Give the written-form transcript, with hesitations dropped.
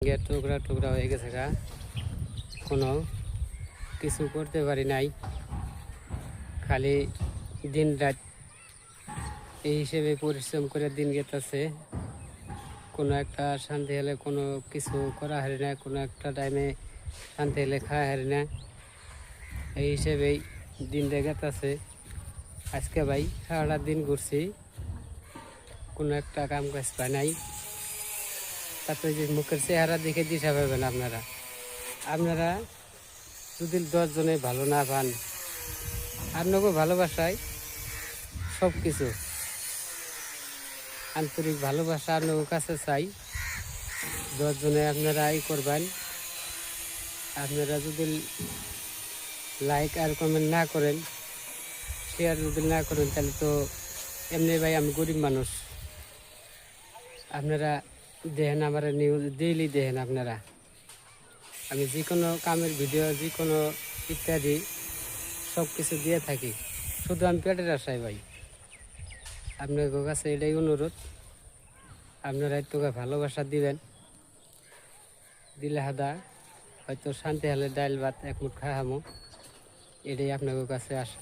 টুকরা টুকরা হয়ে গেছে গা, কোনো কিছু করতে পারি নাই, খালি দিন রাত এই হিসেবে পরিশ্রম করে দিন গেতেছে। কোনো একটা শান্তি হলে কোনো কিছু করা হারি না, কোনো একটা টাইমে শান্তি হলে খাওয়া হারি না, এই হিসেবেই দিন গেতেছে। আজকে ভাই সারাটা দিন ঘুরছি, কোনো একটা কাম কাজ পাই নাই। তারপরে যে মুখের চেহারা দেখে দিশা পাবেন আপনারা আপনারা যদি 10 জনে ভালো না পান, আপনাকে ভালোবাসায় সব কিছু আন্তরিক ভালোবাসা আপনার কাছে চাই। 10 জনে আপনারা করবেন। আপনারা যদি লাইক আর কমেন্ট না করেন, শেয়ার যদি না করেন, তাহলে তো এমনি ভাই আমি গরিব মানুষ। আপনারা দেখেন, আমার নিউজ ডেইলি দেখেন আপনারা, আমি যে কোনো কামের ভিডিও, যে কোনো ইত্যাদি সব কিছু দিয়ে থাকি। শুধু আমি পেটের আশায় ভাই, আপনার কাছে এটাই অনুরোধ, আপনারা একটু ভালোবাসা দিবেন। দিলে হাদা হয়তো শান্তি হলে ডাইল ভাত এক মুঠ খাওয়ামো, এটাই আপনার কাছে আসা।